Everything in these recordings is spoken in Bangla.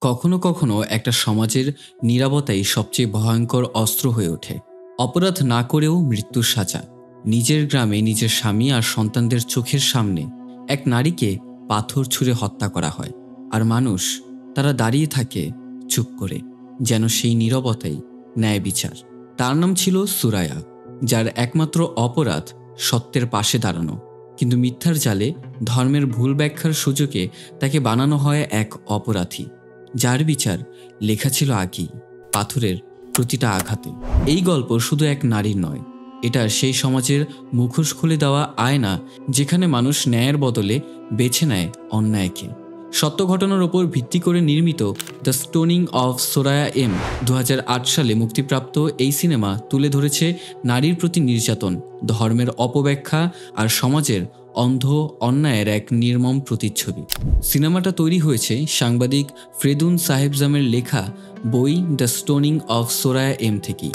কখনো কখনো একটা সমাজের নীরবতাই সবচেয়ে ভয়ঙ্কর অস্ত্র হয়ে ওঠে। অপরাধ না করেও মৃত্যুর সাজা। নিজের গ্রামে নিজের স্বামী আর সন্তানদের চোখের সামনে এক নারীকে পাথর ছুঁড়ে হত্যা করা হয়, আর মানুষ তারা দাঁড়িয়ে থাকে চুপ করে, যেন সেই নীরবতাই ন্যায় বিচার। তার নাম ছিল সুরায়া, যার একমাত্র অপরাধ সত্যের পাশে দাঁড়ানো। কিন্তু মিথ্যার জালে, ধর্মের ভুল ব্যাখ্যার সুযোগে তাকে বানানো হয় এক অপরাধী, যার বিচার লেখা ছিল আগেই পাথরের প্রতিটা আঘাতে। এই গল্প শুধু এক নারীর নয়, এটা সেই সমাজের মুখোশ খুলে দেওয়া আয়না, যেখানে মানুষ ন্যায়ের বদলে বেছে নেয় অন্যায়কে। সত্য ঘটনার ওপর ভিত্তি করে নির্মিত দ্য স্টোনিং অফ সোরায়া এম 2008 সালে মুক্তিপ্রাপ্ত এই সিনেমা তুলে ধরেছে নারীর প্রতি নির্যাতন, ধর্মের অপব্যাখ্যা আর সমাজের অন্ধ অন্যায়ের এক নির্মম প্রতিচ্ছবি। সিনেমাটা তৈরি হয়েছে সাংবাদিক ফ্রেদুন সাহেবজামের লেখা বই দ্য স্টোনিং অফ সোরায়া এম থেকেই,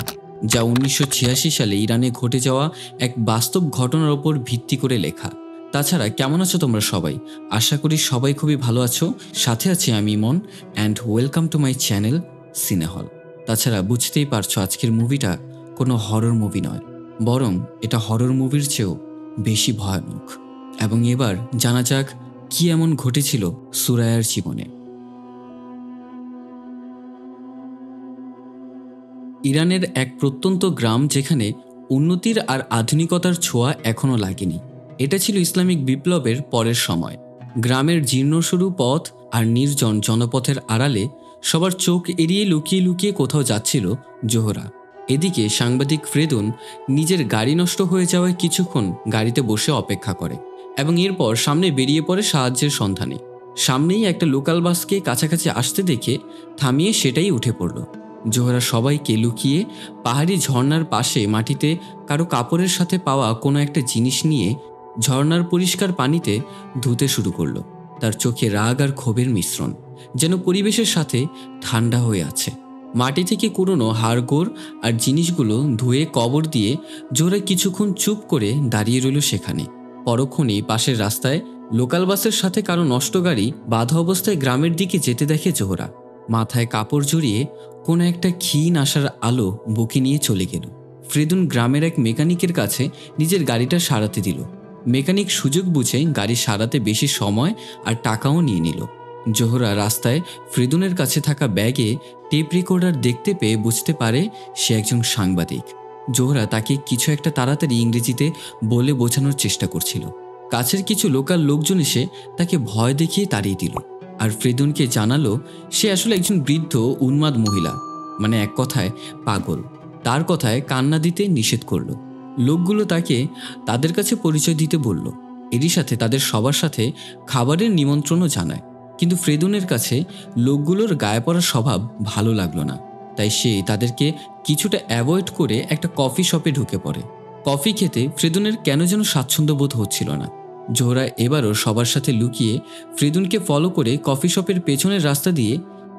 যা 1986 সালে ইরানে ঘটে যাওয়া এক বাস্তব ঘটনার ওপর ভিত্তি করে লেখা। তাছাড়া কেমন আছো তোমরা সবাই? আশা করি সবাই খুবই ভালো আছো। সাথে আছি আমি Emon, and welcome to my channel Sinehal. তাছাড়া বুঝতেই পারছো, আজকের মুভিটা কোনো হরর মুভি নয়, বরং এটা হরর মুভির চেয়েও বেশি ভয়ানক। এবং এবার জানা যাক কি এমন ঘটেছিল সুরায়ার জীবনে। ইরানের এক প্রত্যন্ত গ্রাম, যেখানে উন্নতির আর আধুনিকতার ছোঁয়া এখনও লাগেনি। এটা ছিল ইসলামিক বিপ্লবের পরের সময়। গ্রামের জীর্ণসরু পথ আর নির্জন জনপথের আড়ালে সবার চোখ এড়িয়ে লুকিয়ে লুকিয়ে কোথাও যাচ্ছিল জোহরা। এদিকে সাংবাদিক ফ্রেদুন নিজের গাড়ি নষ্ট হয়ে যাওয়ায় কিছুক্ষণ গাড়িতে বসে অপেক্ষা করে এবং এরপর সামনে বেরিয়ে পড়ে সাহায্যের সন্ধানে। সামনেই একটা লোকাল বাসকে কাছাকাছি আসতে দেখে থামিয়ে সেটাই উঠে পড়ল। জোহরা সবাইকে লুকিয়ে পাহাড়ি ঝর্ণার পাশে মাটিতে কারো কাপড়ের সাথে পাওয়া কোনো একটা জিনিস নিয়ে ঝর্ণার পরিষ্কার পানিতে ধুতে শুরু করলো। তার চোখে রাগ আর ক্ষোভের মিশ্রণ, যেন পরিবেশের সাথে ঠান্ডা হয়ে আছে। মাটি থেকে কুড়োনো হাড়গোড় আর জিনিসগুলো ধুয়ে কবর দিয়ে জোহরা কিছুক্ষণ চুপ করে দাঁড়িয়ে রইল সেখানে। পরক্ষণেই পাশের রাস্তায় লোকাল বাসের সাথে কারো নষ্ট গাড়ি বাঁধা অবস্থায় গ্রামের দিকে যেতে দেখে জোহরা। মাথায় কাপড় জড়িয়ে কোনো একটা ক্ষীণ আশার আলো বুকে নিয়ে চলে গেল। ফ্রেদুন গ্রামের এক মেকানিকের কাছে নিজের গাড়িটা সারাতে দিল। মেকানিক সুযোগ বুঝে গাড়ি সারাতে বেশি সময় আর টাকাও নিয়ে নিল। জোহরা রাস্তায় ফ্রেদুনের কাছে থাকা ব্যাগে টেপ রেকর্ডার দেখতে পেয়ে বুঝতে পারে সে একজন সাংবাদিক। জোহরা তাকে কিছু একটা তাড়াতাড়ি ইংরেজিতে বলে বোঝানোর চেষ্টা করছিল। কাছের কিছু লোকাল লোকজন এসে তাকে ভয় দেখিয়ে তাড়িয়ে দিল, আর ফ্রেদুনকে জানালো সে আসলে একজন বৃদ্ধ উন্মাদ মহিলা, মানে এক কথায় পাগল। তার কথায় কান্না দিতে নিষেধ করলো। লোকগুলো তাকে তাদের কাছে পরিচয় দিতে বলল। এরই সাথে তাদের সবার সাথে খাবারের নিমন্ত্রণও জানায়। কিন্তু ফ্রেদুনের কাছে লোকগুলোর গায়ে পড়ার স্বভাব ভালো লাগলো না, তাই সে তাদেরকে কিছুটা অ্যাভয়েড করে একটা কফি শপে ঢুকে পড়ে। কফি খেতে ফ্রেদুনের কেন যেন স্বাচ্ছন্দ্য বোধ হচ্ছিল না। জোহরা এবারও সবার সাথে লুকিয়ে ফ্রেদুনকে ফলো করে কফি শপের পেছনের রাস্তা দিয়ে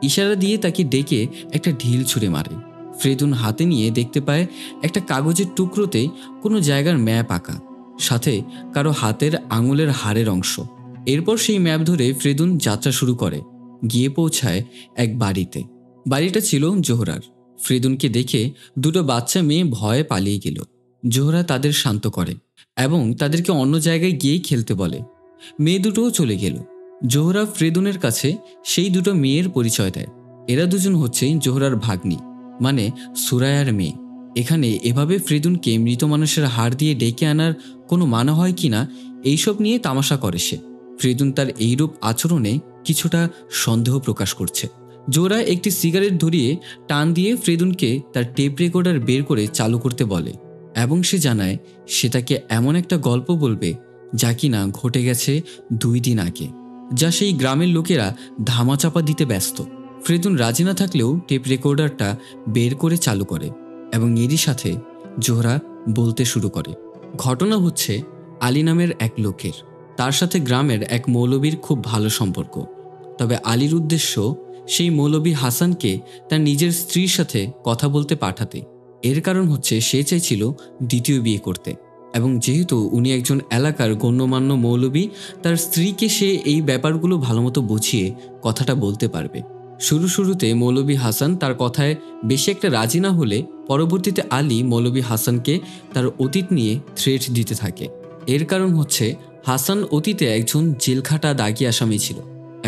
ইশারা দিয়ে তাকে ডেকে একটা ঢিল ছুঁড়ে মারে। ফ্রেদুন হাতে নিয়ে দেখতে পায় একটা কাগজের টুকরোতে কোনো জায়গার ম্যাপ আঁকা, সাথে কারো হাতের আঙুলের হাড়ের অংশ। এরপর সেই ম্যাপ ধরে ফ্রেদুন যাত্রা শুরু করে, গিয়ে পৌঁছায় এক বাড়িতে। বাড়িটা ছিল জোহরার। ফ্রেদুনকে দেখে দুটো বাচ্চা মেয়ে ভয়ে পালিয়ে গেল। জোহরা তাদের শান্ত করে এবং তাদেরকে অন্য জায়গায় গিয়ে খেলতে বলে। মেয়ে দুটোও চলে গেল। জোহরা ফ্রেদুনের কাছে সেই দুটো মেয়ের পরিচয় দেয়। এরা দুজন হচ্ছে জোহরার ভাগ্নি, মানে সুরায়ার মেয়ে। এখানে এভাবে ফ্রেদুনকে মৃত মানুষের হাড় দিয়ে ডেকে আনার কোনো মানে হয় কিনা এইসব নিয়ে তামাশা করে সে। ফ্রেদুন তার এইরূপ আচরণে কিছুটা সন্দেহ প্রকাশ করছে। জোহরা একটি সিগারেট ধরিয়ে টান দিয়ে ফ্রেদুনকে তার টেপ রেকর্ডার বের করে চালু করতে বলে এবং সে জানায় সে তাকে এমন একটা গল্প বলবে যা কিনা ঘটে গেছে 2 দিন আগে, যা সেই গ্রামের লোকেরা ধামাচাপা দিতে ব্যস্ত। ফ্রেদুন রাজি না থাকলেও টেপ রেকর্ডারটা বের করে চালু করে এবং এরই সাথে জোহরা বলতে শুরু করে। ঘটনা হচ্ছে আলী নামের এক লোকের, তার সাথে গ্রামের এক মৌলবীর খুব ভালো সম্পর্ক। তবে আলীর উদ্দেশ্য সেই মৌলবী হাসানকে তার নিজের স্ত্রীর সাথে কথা বলতে পাঠাতে। এর কারণ হচ্ছে সে চাইছিল দ্বিতীয় বিয়ে করতে, এবং যেহেতু উনি একজন এলাকার গণ্যমান্য মৌলবী, তার স্ত্রীকে সে এই ব্যাপারগুলো ভালোমতো বুঝিয়ে কথাটা বলতে পারবে। শুরুতে মৌলভী হাসান তার কথায় বেশি একটা রাজি না হলে পরবর্তীতে আলী মৌলভী হাসানকে তার অতীত নিয়ে থ্রেট দিতে থাকে। এর কারণ হচ্ছে হাসান অতীতে একজন জেলখাটা দাগি আসামি ছিল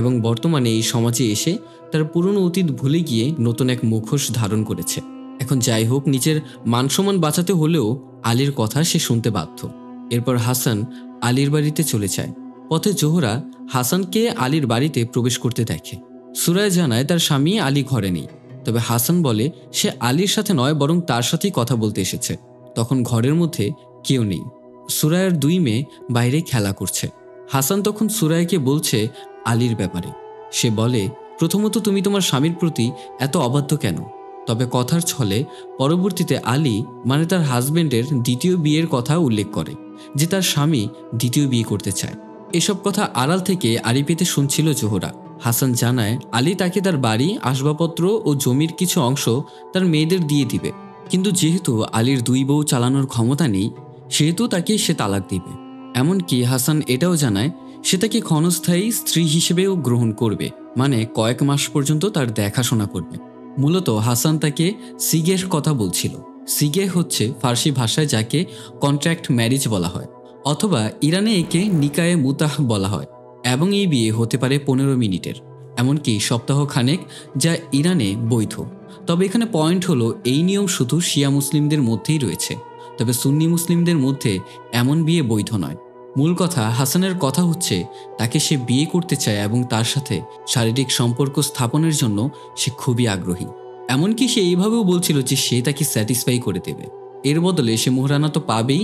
এবং বর্তমানে এই সমাজে এসে তার পুরনো অতীত ভুলে গিয়ে নতুন এক মুখোশ ধারণ করেছে। এখন যাই হোক, নিজের মানসম্মান বাঁচাতে হলেও আলীর কথা সে শুনতে বাধ্য। এরপর হাসান আলীর বাড়িতে চলে যায়। পথে জোহরা হাসানকে আলীর বাড়িতে প্রবেশ করতে দেখে। সুরায়া জানায় তার স্বামী আলী ঘরে নেই, তবে হাসান বলে সে আলীর সাথে নয় বরং তার সাথেই কথা বলতে এসেছে। তখন ঘরের মধ্যে কেউ নেই। সুরায়ার 2 মেয়ে বাইরে খেলা করছে। হাসান তখন সুরায়াকে বলছে আলীর ব্যাপারে। সে বলে, প্রথমত তুমি তোমার স্বামীর প্রতি এত অবাধ্য কেন? তবে কথার ছলে পরবর্তীতে আলী মানে তার হাজবেন্ডের দ্বিতীয় বিয়ের কথা উল্লেখ করে, যে তার স্বামী দ্বিতীয় বিয়ে করতে চায়। এসব কথা আড়াল থেকে আড়ি পেতে শুনছিল জোহরা। হাসান জানায় আলী তাকে তার বাড়ি, আসবাবপত্র ও জমির কিছু অংশ তার মেয়েদের দিয়ে দিবে, কিন্তু যেহেতু আলীর 2 বউ চালানোর ক্ষমতা নেই সেহেতু তাকে সে তালাক দিবে। এমনকি হাসান এটাও জানায় সে তাকে ক্ষণস্থায়ী স্ত্রী হিসেবেও গ্রহণ করবে, মানে কয়েক মাস পর্যন্ত তার দেখাশোনা করবে। মূলত হাসান তাকে সিগের কথা বলছিল। সিগে হচ্ছে ফার্সি ভাষায় যাকে কন্ট্রাক্ট ম্যারেজ বলা হয়, অথবা ইরানে একে নিকায়ে মুতাহ বলা হয়, এবং এই বিয়ে হতে পারে 15 মিনিটের, এমনকি সপ্তাহ খানেক, যা ইরানে বৈধ। তবে এখানে পয়েন্ট হলো এই নিয়ম শুধু শিয়া মুসলিমদের মধ্যেই রয়েছে, তবে সুন্নি মুসলিমদের মধ্যে এমন বিয়ে বৈধ নয়। মূল কথা, হাসানের কথা হচ্ছে তাকে সে বিয়ে করতে চায় এবং তার সাথে শারীরিক সম্পর্ক স্থাপনের জন্য সে খুবই আগ্রহী। এমনকি সে এইভাবেও বলছিল যে সে তাকে স্যাটিসফাই করে দেবে। এর বদলে সে মোহরানা তো পাবেই,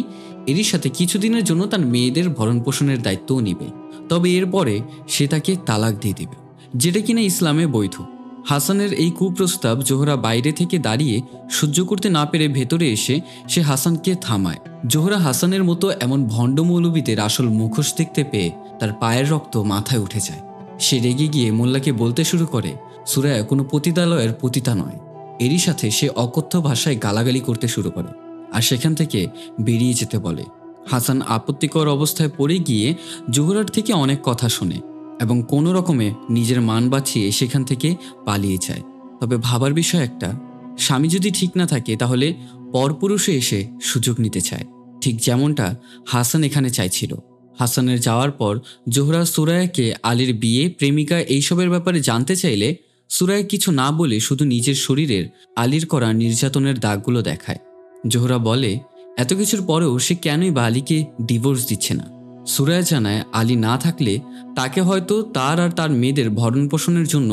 এরই সাথে কিছুদিনের জন্য তার মেয়েদের ভরণ পোষণের দায়িত্বও নিবে। তবে এরপরে সে তাকে তালাক দিয়ে দিবে, যেটা কিনা ইসলামে বৈধ। হাসানের এই কুপ্রস্তাব জোহরা বাইরে থেকে দাঁড়িয়ে সহ্য করতে না পেরে ভেতরে এসে সে হাসানকে থামায়। জোহরা হাসানের মতো এমন ভণ্ড মৌলবীদের আসল মুখোশ দেখতে পেয়ে তার পায়ের রক্ত মাথায় উঠে যায়। সে রেগে গিয়ে মোল্লাকে বলতে শুরু করে সুরায়া কোনো পতিতালয়ের পতিতা নয়। এরই সাথে সে অকথ্য ভাষায় গালাগালি করতে শুরু করে আর সেখান থেকে বেরিয়ে যেতে বলে। হাসান আপত্তিকর অবস্থায় পড়ে গিয়ে জোহরার থেকে অনেক কথা শোনে এবং কোনো রকমে নিজের মান বাঁচিয়ে সেখান থেকে পালিয়ে যায়। তবে ভাবার বিষয় একটা, স্বামী যদি ঠিক না থাকে তাহলে পরপুরুষে এসে সুযোগ নিতে চায়, ঠিক যেমনটা হাসান এখানে চাইছিল। হাসানের যাওয়ার পর জোহরা সুরায়াকে আলীর বিয়ে, প্রেমিকা এইসবের ব্যাপারে জানতে চাইলে সুরায়া কিছু না বলে শুধু নিজের শরীরের আলীর করা নির্যাতনের দাগগুলো দেখায়। জোহরা বলে এত কিছুর পরেও সে কেনই বা আলীকে ডিভোর্স দিচ্ছে না। সুরায়া জানায় আলী না থাকলে তাকে হয়তো তার আর তার মেয়েদের ভরণ পোষণের জন্য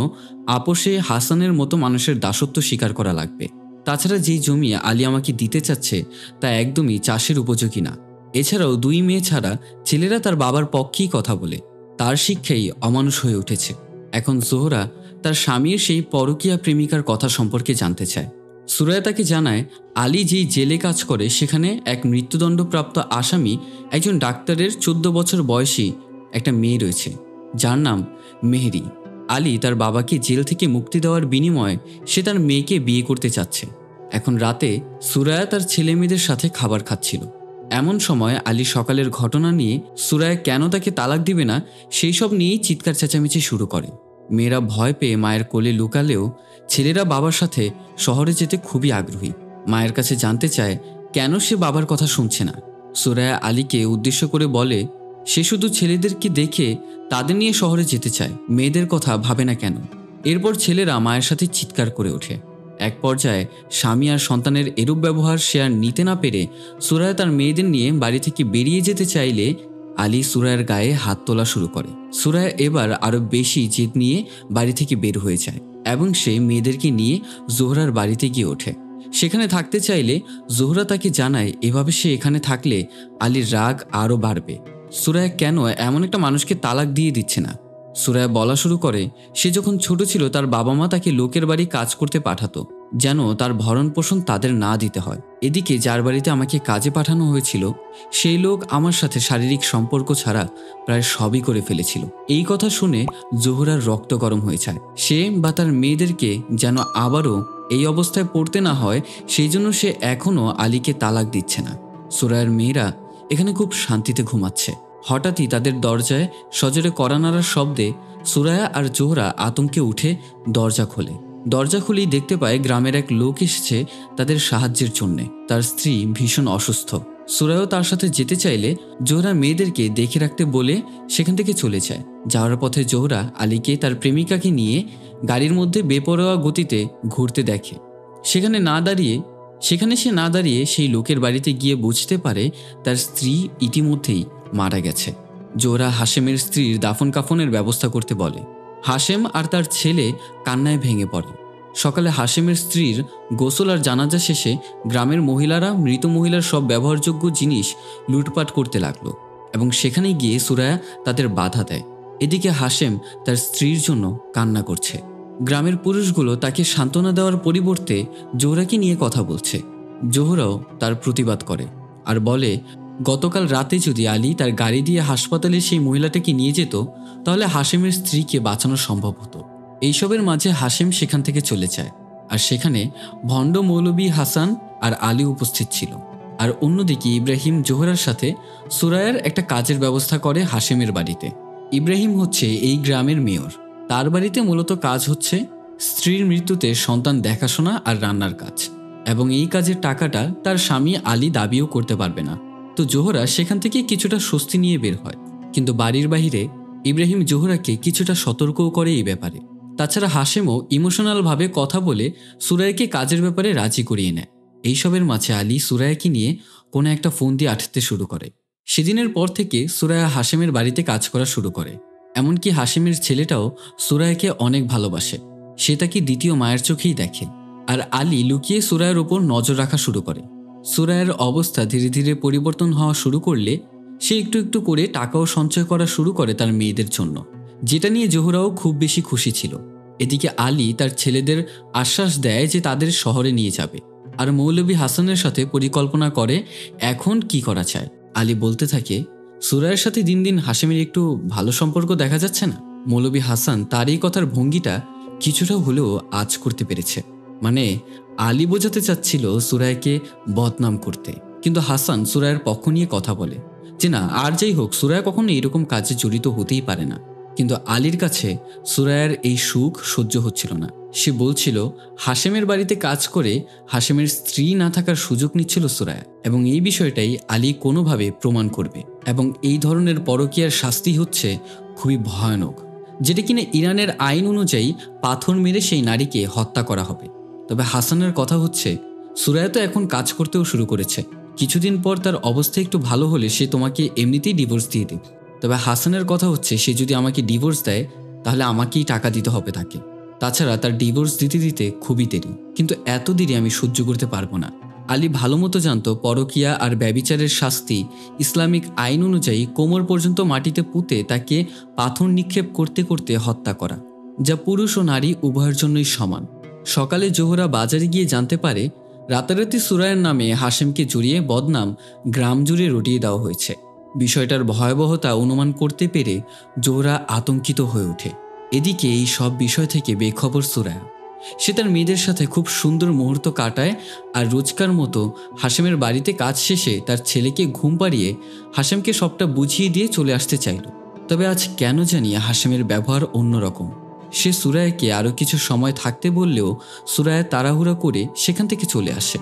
আপোষে হাসানের মতো মানুষের দাসত্ব স্বীকার করা লাগবে। তাছাড়া যেই জমি আলী আমাকে দিতে চাচ্ছে তা একদমই চাষের উপযোগী না। এছাড়াও 2 মেয়ে ছাড়া ছেলেরা তার বাবার পক্ষেই কথা বলে, তার শিক্ষাই অমানুষ হয়ে উঠেছে। এখন জোহরা তার স্বামীর সেই পরকীয়া প্রেমিকার কথা সম্পর্কে জানতে চায়। সুরায়া তাকে জানায় আলী যেই জেলে কাজ করে সেখানে এক মৃত্যুদণ্ডপ্রাপ্ত আসামি, একজন ডাক্তারের 14 বছর বয়সী একটা মেয়ে রয়েছে যার নাম মেহেরি। আলী তার বাবাকে জেল থেকে মুক্তি দেওয়ার বিনিময়ে সে তার মেয়েকে বিয়ে করতে চাচ্ছে। এখন রাতে সুরায়া তার ছেলে মেয়েদের সাথে খাবার খাচ্ছিল। এমন সময় আলী সকালের ঘটনা নিয়ে সুরায়া কেন তাকে তালাক দিবে না সেই সব নিয়েই চিৎকার চেঁচামেচি শুরু করে। মেয়েরা ভয় পেয়ে মায়ের কোলে লুকালেও ছেলেরা বাবার সাথে শহরে যেতে খুবই আগ্রহী। মায়ের কাছে জানতে চায় কেন সে বাবার কথা শুনছে না। সুরায়া আলীকে উদ্দেশ্য করে বলে সে শুধু ছেলেদেরকে দেখে তাদের নিয়ে শহরে যেতে চায়, মেয়েদের কথা ভাবে না কেন। এরপর ছেলেরা মায়ের সাথে চিৎকার করে ওঠে। এক পর্যায়ে স্বামী আর সন্তানের এরূপ ব্যবহার সে আর নিতে না পেরে সুরায়া তার মেয়েদের নিয়ে বাড়ি থেকে বেরিয়ে যেতে চাইলে আলী সুরায়ার গায়ে হাত তোলা শুরু করে। সুরায়া এবার আরো বেশি জেদ নিয়ে বাড়ি থেকে বের হয়ে যায় এবং সে মেয়েদেরকে নিয়ে জোহরার বাড়িতে গিয়ে ওঠে। সেখানে থাকতে চাইলে জোহরা তাকে জানায় এভাবে সে এখানে থাকলে আলীর রাগ আরও বাড়বে। সুরায়া কেন এমন একটা মানুষকে তালাক দিয়ে দিচ্ছে না। সুরায়া বলা শুরু করে সে যখন ছোট ছিল তার বাবা মা তাকে লোকের বাড়ি কাজ করতে পাঠাতো যেন তার ভরণ পোষণ তাদের না দিতে হয়। এদিকে যার বাড়িতে আমাকে কাজে পাঠানো হয়েছিল সেই লোক আমার সাথে শারীরিক সম্পর্ক ছাড়া প্রায় সবই করে ফেলেছিল। এই কথা শুনে জোহরার রক্ত গরম হয়ে যায়। সে বা তার মেয়েদেরকে যেন আবারও এই অবস্থায় পড়তে না হয় সেই জন্য সে এখনও আলীকে তালাক দিচ্ছে না। সুরায়ার মেয়েরা এখানে খুব শান্তিতে ঘুমাচ্ছে। হঠাৎই তাদের দরজায় সজোরে কড়া নাড়ার শব্দে সুরায়া আর জোহরা আতঙ্কে উঠে দরজা খোলে। দরজা খুলেই দেখতে পায় গ্রামের এক লোক এসেছে তাদের সাহায্যের জন্যে। তার স্ত্রী ভীষণ অসুস্থ। সুরায়াও তার সাথে যেতে চাইলে জোহরা মেয়েদেরকে দেখে রাখতে বলে সেখান থেকে চলে যায়। যাওয়ার পথে জোহরা আলীকে তার প্রেমিকাকে নিয়ে গাড়ির মধ্যে বেপরোয়া গতিতে ঘুরতে দেখে। সেখানে সে না দাঁড়িয়ে সেই লোকের বাড়িতে গিয়ে বুঝতে পারে তার স্ত্রী ইতিমধ্যেই মারা গেছে। জোহরা হাশেমের স্ত্রীর দাফন কাফনের ব্যবস্থা করতে বলে। হাশেম আর তার ছেলে কান্নায় ভেঙে পড়ে। সকালে হাশেমের স্ত্রীর গোসল আর জানাজা শেষে গ্রামের মহিলারা মৃত মহিলার সব ব্যবহারযোগ্য জিনিস লুটপাট করতে লাগলো এবং সেখানে গিয়ে সুরায়া তাদের বাধা দেয়। এদিকে হাশেম তার স্ত্রীর জন্য কান্না করছে। গ্রামের পুরুষগুলো তাকে সান্ত্বনা দেওয়ার পরিবর্তে জোহরাকে নিয়ে কথা বলছে। জোহরাও তার প্রতিবাদ করে আর বলে গতকাল রাতে যদি আলী তার গাড়ি দিয়ে হাসপাতালে সেই মহিলাটাকে নিয়ে যেত তাহলে হাশেমের স্ত্রীকে বাঁচানো সম্ভব হতো। এইসবের মাঝে হাশেম সেখান থেকে চলে যায় আর সেখানে ভণ্ড মৌলবী হাসান আর আলী উপস্থিত ছিল। আর অন্যদিকে ইব্রাহিম জোহরার সাথে সুরায়ার একটা কাজের ব্যবস্থা করে হাশেমের বাড়িতে। ইব্রাহিম হচ্ছে এই গ্রামের মেয়র। তার বাড়িতে মূলত কাজ হচ্ছে স্ত্রীর মৃত্যুতে সন্তান দেখাশোনা আর রান্নার কাজ, এবং এই কাজের টাকাটা তার স্বামী আলী দাবিও করতে পারবে না। তো জোহরা সেখান থেকে কিছুটা স্বস্তি নিয়ে বের হয়, কিন্তু বাড়ির বাইরে ইব্রাহিম জোহরাকে কিছুটা সতর্কও করে এই ব্যাপারে। তাছাড়া হাশেমও ইমোশনালভাবে কথা বলে সুরায়াকে কাজের ব্যাপারে রাজি করিয়ে নেয়। এইসবের মাঝে আলী সুরায়াকে নিয়ে কোনো একটা ফোন দিয়ে আঁটতে শুরু করে। সেদিনের পর থেকে সুরায়া হাশেমের বাড়িতে কাজ করা শুরু করে। এমনকি হাশেমের ছেলেটাও সুরায়াকে অনেক ভালোবাসে। সে তাকে দ্বিতীয় মায়ের চোখেই দেখে। আর আলী লুকিয়ে সুরায়ার ওপর নজর রাখা শুরু করে। সুরায়ার অবস্থা ধীরে ধীরে পরিবর্তন হওয়া শুরু করলে সে একটু একটু করে টাকাও সঞ্চয় করা শুরু করে তার মেয়েদের জন্য, যেটা নিয়ে জোহরাও খুব বেশি খুশি ছিল। এদিকে আলী তার ছেলেদের আশ্বাস দেয় যে তাদের শহরে নিয়ে যাবে, আর মৌলভী হাসানের সাথে পরিকল্পনা করে এখন কি করা চায়। আলী বলতে থাকে সুরায়ের সাথে দিন দিন হাশেমের একটু ভালো সম্পর্ক দেখা যাচ্ছে না। মৌলভী হাসান তার এই কথার ভঙ্গিটা কিছুটা হলেও আঁচ করতে পেরেছে। মানে আলী বোঝাতে চাচ্ছিল সুরায়কে বদনাম করতে, কিন্তু হাসান সুরায়ের পক্ষ নিয়ে কথা বলে যে না, আর যাই হোক সুরায়া কখনো এরকম কাজে জড়িত হতেই পারে না। কিন্তু আলীর কাছে সুরায়ার এই সুখ সহ্য হচ্ছিল না। সে বলছিল হাশেমের বাড়িতে কাজ করে হাশেমের স্ত্রী না থাকার সুযোগ নিচ্ছিল সুরায়া, এবং এই বিষয়টাই আলী কোনোভাবে প্রমাণ করবে। এবং এই ধরনের পরকীয়ার শাস্তি হচ্ছে খুবই ভয়ানক, যেটা কিনা ইরানের আইন অনুযায়ী পাথর মেরে সেই নারীকে হত্যা করা হবে। তবে হাসানের কথা হচ্ছে সুরায়া তো এখন কাজ করতেও শুরু করেছে, কিছুদিন পর তার অবস্থা একটু ভালো হলে সে তোমাকে এমনিতেই ডিভোর্স দিয়ে দেবে। তবে হাসানের কথা হচ্ছে সে যদি আমাকে ডিভোর্স দেয় তাহলে আমাকেই টাকা দিতে হবে তাকে। তাছাড়া তার ডিভোর্স দিতে দিতে খুবই দেরি, কিন্তু এত দেরি আমি সহ্য করতে পারবো না। আলী ভালো মতো জানত পরকীয়া আর ব্যভিচারের শাস্তি ইসলামিক আইন অনুযায়ী কোমর পর্যন্ত মাটিতে পুঁতে তাকে পাথর নিক্ষেপ করতে করতে হত্যা করা, যা পুরুষ ও নারী উভয়ের জন্যই সমান। সকালে জোহরা বাজারে গিয়ে জানতে পারে রাতারাতি সুরায়ের নামে হাশেমকে জড়িয়ে বদনাম গ্রাম জুড়ে রটিয়ে দেওয়া হয়েছে। বিষয়টার ভয়াবহতা অনুমান করতে পেরে জোহরা আতঙ্কিত হয়ে ওঠে। এদিকে এই সব বিষয় থেকে বেখবর সুরায়া। সে তার মেয়েদের সাথে খুব সুন্দর মুহূর্ত কাটায় আর রোজকার মতো হাশেমের বাড়িতে কাজ শেষে তার ছেলেকে ঘুম পাড়িয়ে হাশেমকে সবটা বুঝিয়ে দিয়ে চলে আসতে চাইল। তবে আজ কেন জানি হাশেমের ব্যবহার অন্যরকম। সে সুরায়াকে আরও কিছু সময় থাকতে বললেও সুরায়া তাড়াহুড়া করে সেখান থেকে চলে আসে।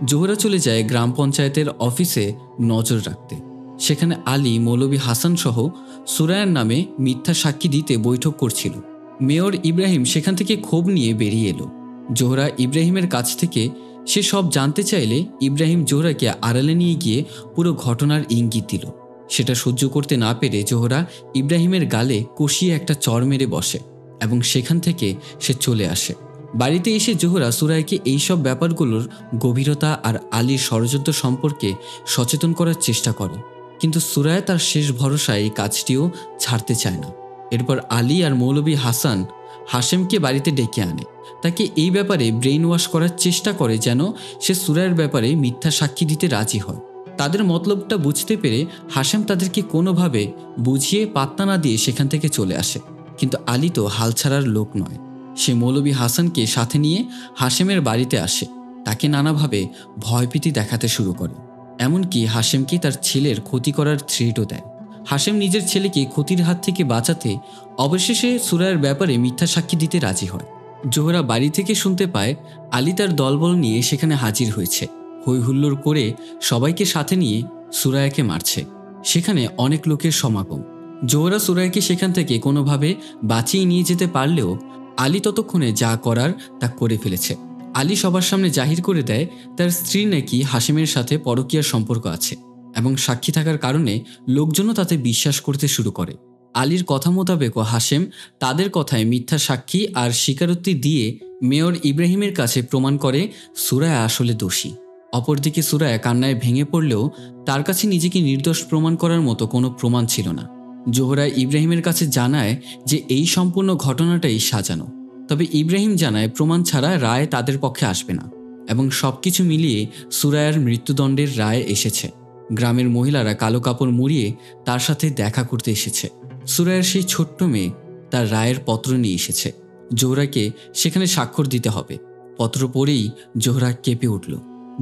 জোহরা চলে যায় গ্রাম পঞ্চায়েতের অফিসে নজর রাখতে। সেখানে আলী মৌলভী হাসান সহ সুরায়ার নামে মিথ্যা সাক্ষী দিতে বৈঠক করছিল। মেয়র ইব্রাহিম সেখান থেকে ক্ষোভ নিয়ে বেরিয়ে এলো। জোহরা ইব্রাহিমের কাছ থেকে সে সব জানতে চাইলে ইব্রাহিম জোহরাকে আড়ালে নিয়ে গিয়ে পুরো ঘটনার ইঙ্গিত দিল। সেটা সহ্য করতে না পেরে জোহরা ইব্রাহিমের গালে কষিয়ে একটা চড় মেরে বসে এবং সেখান থেকে সে চলে আসে। বাড়িতে এসে জোহরা সুরায়াকে এইসব ব্যাপারগুলোর গভীরতা আর আলীর ষড়যন্ত্র সম্পর্কে সচেতন করার চেষ্টা করে, কিন্তু সুরায়া তার শেষ ভরসায় এই কাজটিও ছাড়তে চায় না। এরপর আলী আর মৌলভী হাসান হাশেমকে বাড়িতে ডেকে আনে। তাকে এই ব্যাপারে ব্রেইন ওয়াশ করার চেষ্টা করে যেন সে সুরায়ের ব্যাপারে মিথ্যা সাক্ষী দিতে রাজি হয়। তাদের মতলবটা বুঝতে পেরে হাশেম তাদেরকে কোনোভাবে বুঝিয়ে পাত্তা না দিয়ে সেখান থেকে চলে আসে। কিন্তু আলী তো হাল ছাড়ার লোক নয়। সে মৌলভী হাসানকে সাথে নিয়ে হাশেমের বাড়িতে আসে। তাকে নানাভাবে ভয়ভীতি দেখাতে শুরু করে, এমনকি হাশেমকে তার ছেলের ক্ষতি করার থ্রেটও দেয়। হাশেম নিজের ছেলেকে ক্ষতির হাত থেকে বাঁচাতে অবশেষে সুরায়ার ব্যাপারে মিথ্যা সাক্ষী দিতে রাজি হয়। জোহরা বাড়ি থেকে শুনতে পায় আলী তার দলবল নিয়ে সেখানে হাজির হয়েছে। হৈ হুল্লোড় করে সবাইকে সাথে নিয়ে সুরায়াকে মারছে। সেখানে অনেক লোকের সমাগম। জোহরা সুরায়াকে সেখান থেকে কোনোভাবে বাঁচিয়ে নিয়ে যেতে পারলেও আলী ততক্ষণে যা করার তা করে ফেলেছে। আলী সবার সামনে জাহির করে দেয় তার স্ত্রী নাকি হাশেমের সাথে পরকীয়ার সম্পর্ক আছে এবং সাক্ষী থাকার কারণে লোকজনও তাতে বিশ্বাস করতে শুরু করে। আলীর কথা মোতাবেক হাশেম তাদের কথায় মিথ্যা সাক্ষী আর স্বীকারোক্তি দিয়ে মেয়র ইব্রাহিমের কাছে প্রমাণ করে সুরায়া আসলে দোষী। অপরদিকে সুরায়া কান্নায় ভেঙে পড়লেও তার কাছে নিজেকে নির্দোষ প্রমাণ করার মতো কোনো প্রমাণ ছিল না। জোহরা ইব্রাহিমের কাছে জানায় যে এই সম্পূর্ণ ঘটনাটাই সাজানো। তবে ইব্রাহিম জানায় প্রমাণ ছাড়া রায় তাদের পক্ষে আসবে না এবং সবকিছু মিলিয়ে সুরায়ার মৃত্যুদণ্ডের রায় এসেছে। গ্রামের মহিলারা কালো কাপড় মুড়িয়ে তার সাথে দেখা করতে এসেছে। সুরায়ার সেই ছোট্ট মেয়ে তার রায়ের পত্র নিয়ে এসেছে। জোহরাকে সেখানে স্বাক্ষর দিতে হবে। পত্র পড়েই জোহরা কেঁপে উঠল।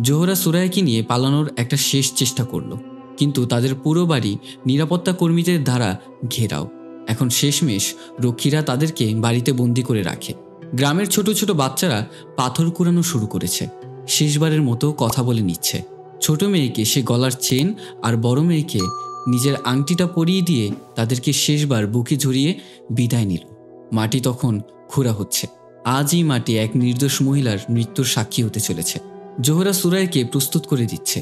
জোহরা সুরায়াকে নিয়ে পালানোর একটা শেষ চেষ্টা করল, কিন্তু তাদের পুরো বাড়ি নিরাপত্তা কর্মীদের দ্বারা ঘেরাও। এখন শেষমেশ রক্ষীরা তাদেরকে বাড়িতে বন্দি করে রাখে। গ্রামের ছোট ছোট বাচ্চারা পাথর কুড়ানো শুরু করেছে। শেষবারের মতো কথা বলে নিচ্ছে। ছোট মেয়েকে সে গলার চেন আর বড় মেয়েকে নিজের আংটিটা পরিয়ে দিয়ে তাদেরকে শেষবার বুকে জড়িয়ে বিদায় নিল। মাটি তখন খুঁড়া হচ্ছে। আজ এই মাটি এক নির্দোষ মহিলার মৃত্যুর সাক্ষী হতে চলেছে। জোহরা সুরায়াকে প্রস্তুত করে দিচ্ছে।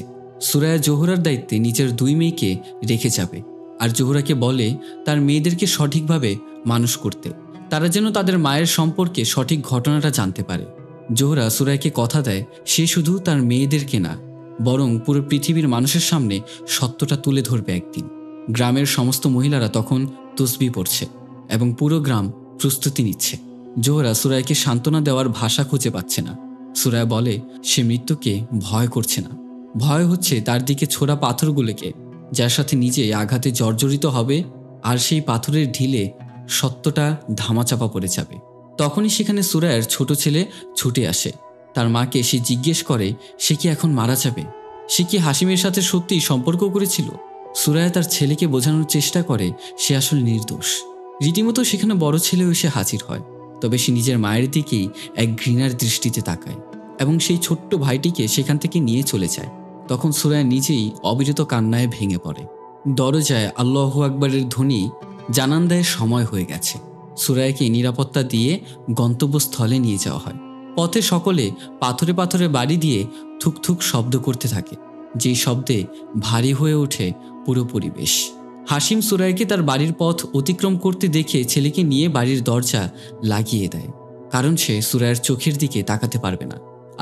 সুরায়া জোহরার দায়িত্বে নিজের 2 মেয়েকে রেখে যাবে আর জোহরাকে বলে তার মেয়েদেরকে সঠিকভাবে মানুষ করতে, তারা যেন তাদের মায়ের সম্পর্কে সঠিক ঘটনাটা জানতে পারে। জোহরা সুরায়াকে কথা দেয় সে শুধু তার মেয়েদেরকে না, বরং পুরো পৃথিবীর মানুষের সামনে সত্যটা তুলে ধরবে একদিন। গ্রামের সমস্ত মহিলারা তখন তসবিহ পড়ছে এবং পুরো গ্রাম প্রস্তুতি নিচ্ছে। জোহরা সুরায়াকে সান্ত্বনা দেওয়ার ভাষা খুঁজে পাচ্ছে না। সুরায়া বলে সে মৃত্যুকে ভয় করছে না, ভয় হচ্ছে তার দিকে ছোড়া পাথরগুলোকে, যার সাথে নিজে আঘাতে জর্জরিত হবে আর সেই পাথরের ঢিলে সত্যটা ধামাচাপা পড়ে যাবে। তখনই সেখানে সুরায়ার ছোট ছেলে ছুটে আসে। তার মাকে সে জিজ্ঞেস করে সে কি এখন মারা যাবে, সে কি হাশিমের সাথে সত্যিই সম্পর্ক করেছিল। সুরায়া তার ছেলেকে বোঝানোর চেষ্টা করে সে আসলে নির্দোষ। রীতিমতো সেখানে বড় ছেলেও এসে হাজির হয়, তবে সে নিজের মায়ের দিকেই এক ঘৃণার দৃষ্টিতে তাকায় এবং সেই ছোট্ট ভাইটিকে সেখান থেকে নিয়ে চলে যায়। তখন সুরায়া নিজেই অবিরত কান্নায় ভেঙে পড়ে। দরজায় আল্লাহু আকবরের ধ্বনি জানান দেয় সময় হয়ে গেছে। সুরায়াকে নিরাপত্তা দিয়ে গন্তব্যস্থলে নিয়ে যাওয়া হয়। পথে সকলে পাথরে পাথরে বাড়ি দিয়ে থুকথুক শব্দ করতে থাকে, যেই শব্দে ভারী হয়ে ওঠে পুরো পরিবেশ। হাশিম সুরায়াকে তার বাড়ির পথ অতিক্রম করতে দেখে ছেলেকে নিয়ে বাড়ির দরজা লাগিয়ে দেয়, কারণ সে সুরায়ার চোখের দিকে তাকাতে পারবে না।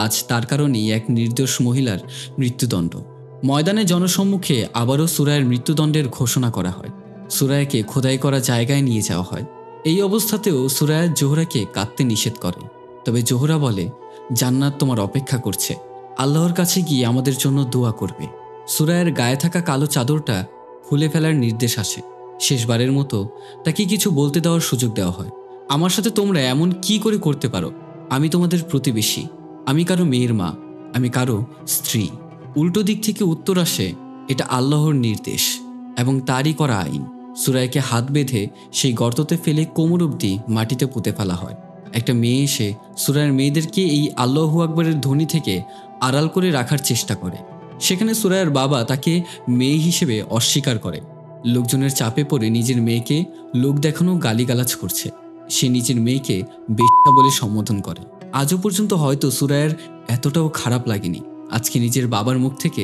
আজ তার কারণেই এক নির্দোষ মহিলার মৃত্যুদণ্ড। ময়দানে জনসম্মুখে আবারও সুরায়ের মৃত্যুদণ্ডের ঘোষণা করা হয়। সুরায়াকে খোদাই করা জায়গায় নিয়ে যাওয়া হয়। এই অবস্থাতেও সুরায়া জোহরাকে কাঁদতে নিষেধ করে, তবে জোহরা বলে জান্নাত তোমার অপেক্ষা করছে, আল্লাহর কাছে গিয়ে আমাদের জন্য দোয়া করবে। সুরায়ের গায়ে থাকা কালো চাদরটা খুলে ফেলার নির্দেশ আসে। শেষবারের মতো তাকে কিছু বলতে দেওয়ার সুযোগ দেওয়া হয়। আমার সাথে তোমরা এমন কি করে করতে পারো? আমি তোমাদের প্রতিবেশী, আমি কারো মেয়ের মা, আমি কারো স্ত্রী। উল্টো দিক থেকে উত্তর আসে এটা আল্লাহর নির্দেশ এবং তারই করা আইন। সুরায়াকে হাত বেঁধে সেই গর্ততে ফেলে কোমর অবধি মাটিতে পুঁতে ফেলা হয়। একটা মেয়ে এসে সুরায়ের মেয়েদেরকে এই আল্লাহু আকবরের ধ্বনি থেকে আড়াল করে রাখার চেষ্টা করে। সেখানে সুরায়ের বাবা তাকে মেয়ে হিসেবে অস্বীকার করে। লোকজনের চাপে পড়ে নিজের মেয়েকে লোক দেখানো গালিগালাজ করছে। সে নিজের মেয়েকে বেশ্যা বলে সম্বোধন করে। আজও পর্যন্ত হয়তো সুরায়ের এতটাও খারাপ লাগেনি আজকে নিজের বাবার মুখ থেকে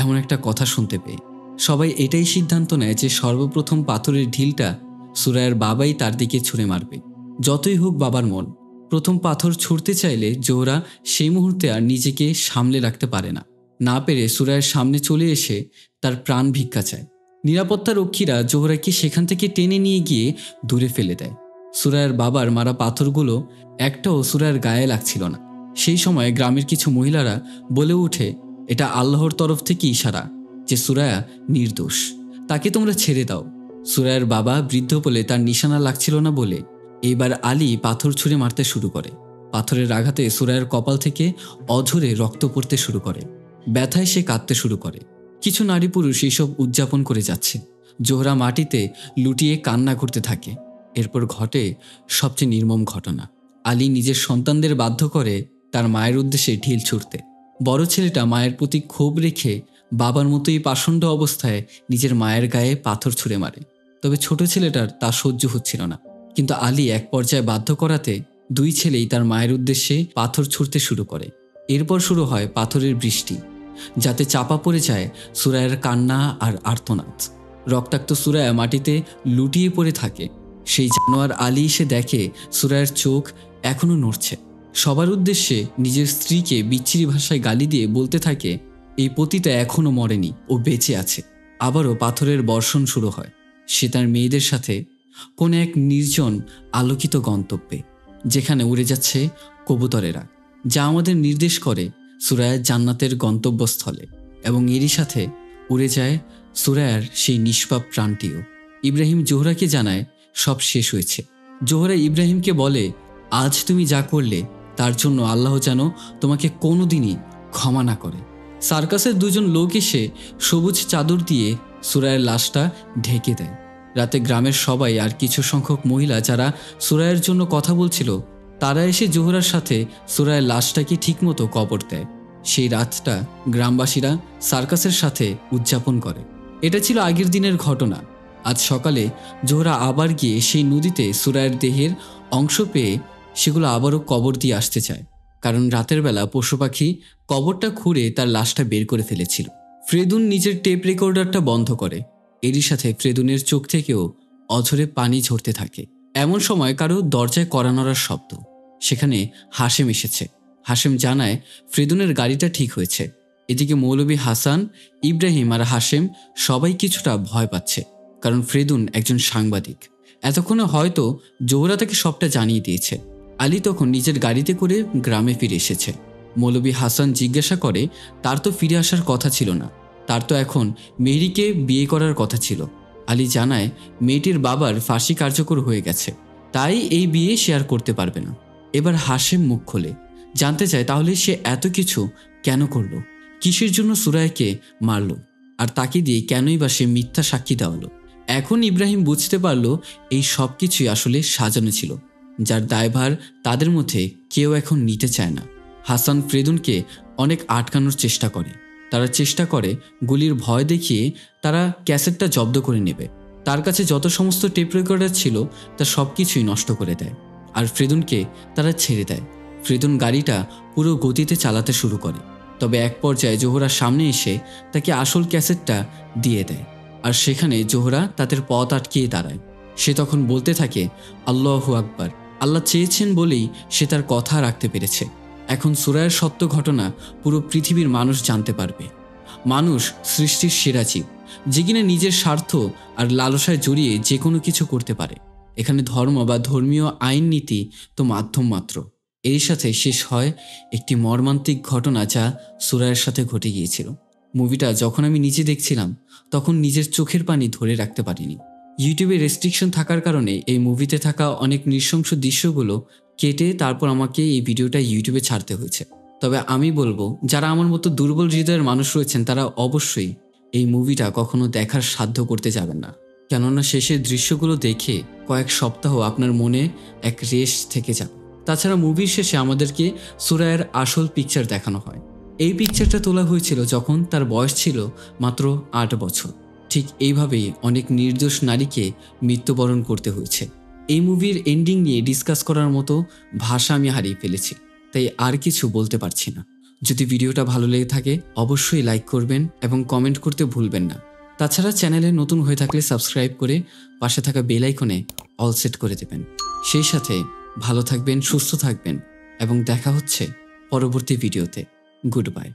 এমন একটা কথা শুনতে পেয়ে। সবাই এটাই সিদ্ধান্ত নেয় যে সর্বপ্রথম পাথরের ঢিলটা সুরায়ের বাবাই তার দিকে ছুঁড়ে মারবে। যতই হোক বাবার মন, প্রথম পাথর ছুঁড়তে চাইলে জোহরা সেই মুহূর্তে আর নিজেকে সামলে রাখতে পারে না। না পেরে সুরায়ের সামনে চলে এসে তার প্রাণ ভিক্ষা চায়। নিরাপত্তা রক্ষীরা জোহরাকে সেখান থেকে টেনে নিয়ে গিয়ে দূরে ফেলে দেয়। সুরায়ের বাবার মারা পাথরগুলো একটাও সুরায়ের গায়ে লাগছিল না। সেই সময় গ্রামের কিছু মহিলারা বলে ওঠে এটা আল্লাহর তরফ থেকে ইশারা যে সুরায়া নির্দোষ, তাকে তোমরা ছেড়ে দাও। সুরায়ের বাবা বৃদ্ধ বলে তার নিশানা লাগছিল না বলে এবার আলী পাথর ছুঁড়ে মারতে শুরু করে। পাথরের আঘাতে সুরায়ের কপাল থেকে অঝরে রক্ত পড়তে শুরু করে। ব্যথায় সে কাঁদতে শুরু করে। কিছু নারী পুরুষ এইসব উদযাপন করে যাচ্ছে। জোহরা মাটিতে লুটিয়ে কান্না করতে থাকে। এরপর ঘটে সবচেয়ে নির্মম ঘটনা। আলী নিজের সন্তানদের বাধ্য করে তার মায়ের উদ্দেশ্যে ঢিল ছুঁড়তে। বড় ছেলেটা মায়ের প্রতি ক্ষোভ রেখে বাবার মতোই পাষণ্ড অবস্থায় নিজের মায়ের গায়ে পাথর ছুঁড়ে মারে। তবে ছোট ছেলেটার তা সহ্য হচ্ছিল না। কিন্তু আলী এক পর্যায়ে বাধ্য করাতে দুই ছেলেই তার মায়ের উদ্দেশ্যে পাথর ছুঁড়তে শুরু করে। এরপর শুরু হয় পাথরের বৃষ্টি, যাতে চাপা পড়ে যায় সুরায়ার কান্না আর আর্তনাদ। রক্তাক্ত সুরায়া মাটিতে লুটিয়ে পড়ে থাকে। সেই জানোয়ার আলী এসে দেখে সুরায়ার চোখ এখনো নড়ছে। সবার উদ্দেশ্যে নিজের স্ত্রীকে বিচ্ছিরি ভাষায় গালি দিয়ে বলতে থাকে, এই পতিতা এখনো মরেনি, ও বেঁচে আছে। আবারও পাথরের বর্ষণ শুরু হয়। সে তার মেয়েদের সাথে কোন এক নির্জন আলোকিত গন্তব্যে, যেখানে উড়ে যাচ্ছে কবুতরেরা, যা আমাদের নির্দেশ করে সুরায়ার জান্নাতের গন্তব্যস্থলে। এবং এরই সাথে উড়ে যায় সুরায়ার সেই নিষ্পাপ প্রাণটিও। ইব্রাহিম জোহরাকে জানায় সব শেষ হয়েছে। জোহরা ইব্রাহিমকে বলে, আজ তুমি যা করলে তার জন্য আল্লাহ যেন তোমাকে কোনোদিনই ক্ষমা না করে। সার্কাসের দুজন লোক এসে সবুজ চাদর দিয়ে সুরায়ের লাশটা ঢেকে দেয়। রাতে গ্রামের সবাই আর কিছু সংখ্যক মহিলা যারা সুরায়ের জন্য কথা বলছিল, তারা এসে জোহরার সাথে সুরায়ের লাশটাকে ঠিকমতো কবর দেয়। সেই রাতটা গ্রামবাসীরা সার্কাসের সাথে উদযাপন করে। এটা ছিল আগের দিনের ঘটনা। আজ সকালে জোহরা আবার গিয়ে সেই নদীতে সুরায়ের দেহের অংশ পেয়ে সেগুলো আবারও কবর দিয়ে আসতে চায়, কারণ রাতের বেলা পশু পাখি কবরটা খুঁড়ে তার লাশটা বের করে ফেলেছিল। ফ্রেদুন নিজের টেপ রেকর্ডারটা বন্ধ করে। এরই সাথে ফ্রেদুনের চোখ থেকেও অঝরে পানি ঝরতে থাকে। এমন সময় কারো দরজায় কড়া নড়ার শব্দ। সেখানে হাশেম এসেছে। হাশেম জানায় ফ্রেদুনের গাড়িটা ঠিক হয়েছে। এদিকে মৌলভী হাসান, ইব্রাহিম আর হাশেম সবাই কিছুটা ভয় পাচ্ছে, কারণ ফ্রেদুন একজন সাংবাদিক। এতক্ষণে হয়তো জোহরা তাকে সবটা জানিয়ে দিয়েছে। আলী তখন নিজের গাড়িতে করে গ্রামে ফিরে এসেছে। মৌলভী হাসান জিজ্ঞাসা করে, তার তো ফিরে আসার কথা ছিল না, তার তো এখন মেহরিকে বিয়ে করার কথা ছিল। আলী জানায় মেয়েটির বাবার ফাঁসি কার্যকর হয়ে গেছে, তাই এই বিয়ে সে আর করতে পারবে না। এবার হাশেম মুখ খোলে, জানতে চায় তাহলে সে এত কিছু কেন করলো, কিসের জন্য সুরায়াকে মারল, আর তাকে দিয়ে কেনই বা সে মিথ্যা সাক্ষী দেওয়ালো। এখন ইব্রাহিম বুঝতে পারল এই সব কিছুই আসলে সাজানো ছিল, যার দায়ভার তাদের মধ্যে কেউ এখন নিতে চায় না। হাসান ফ্রেদুনকে অনেক আটকানোর চেষ্টা করে। তারা চেষ্টা করে গুলির ভয় দেখিয়ে তারা ক্যাসেটটা জব্দ করে নেবে। তার কাছে যত সমস্ত টেপ রেকর্ডার ছিল তা সব কিছুই নষ্ট করে দেয়, আর ফ্রেদুনকে তারা ছেড়ে দেয়। ফ্রেদুন গাড়িটা পুরো গতিতে চালাতে শুরু করে। তবে এক পর্যায়ে জোহরার সামনে এসে তাকে আসল ক্যাসেটটা দিয়ে দেয়, আর সেখানে জোহরা তাদের পথ আটকিয়ে দাঁড়ায়। সে তখন বলতে থাকে, আল্লাহু আকবার, আল্লাহ চেয়েছেন বলেই সে তার কথা রাখতে পেরেছে। এখন সুরায়ের সত্য ঘটনা পুরো পৃথিবীর মানুষ জানতে পারবে। মানুষ সৃষ্টির সেরা জীব, যে কিনা নিজের স্বার্থ আর লালসায় জড়িয়ে যে কোনো কিছু করতে পারে। এখানে ধর্ম বা ধর্মীয় আইন নীতি তো মাধ্যম মাত্র। এর সাথে শেষ হয় একটি মর্মান্তিক ঘটনা যা সুরায়ের সাথে ঘটে গিয়েছিল। মুভিটা যখন আমি নিজে দেখছিলাম তখন নিজের চোখের পানি ধরে রাখতে পারিনি। ইউটিউবে রেস্ট্রিকশন থাকার কারণে এই মুভিতে থাকা অনেক নৃশংস দৃশ্যগুলো কেটে তারপর আমাকে এই ভিডিওটা ইউটিউবে ছাড়তে হয়েছে। তবে আমি বলবো, যারা আমার মতো দুর্বল হৃদয়ের মানুষ রয়েছেন তারা অবশ্যই এই মুভিটা কখনো দেখার সাধ্য করতে যাবেন না, কেননা শেষের দৃশ্যগুলো দেখে কয়েক সপ্তাহ আপনার মনে এক রেশ থেকে যাবে। তাছাড়া মুভির শেষে আমাদেরকে সুরায়ের আসল পিকচার দেখানো হয়। এই পিকচারটা তোলা হয়েছিল যখন তার বয়স ছিল মাত্র 8 বছর। ঠিক এইভাবেই অনেক নির্দোষ নারীকে মৃত্যুবরণ করতে হয়েছে। এই মুভির এন্ডিং নিয়ে ডিসকাস করার মতো ভাষা আমি হারিয়ে ফেলেছি, তাই আর কিছু বলতে পারছি না। যদি ভিডিওটা ভালো লেগে থাকে অবশ্যই লাইক করবেন এবং কমেন্ট করতে ভুলবেন না। তাছাড়া চ্যানেলে নতুন হয়ে থাকলে সাবস্ক্রাইব করে পাশে থাকা বেল আইকনে অল সেট করে দেবেন। সেই সাথে ভালো থাকবেন, সুস্থ থাকবেন এবং দেখা হচ্ছে পরবর্তী ভিডিওতে। Good bye.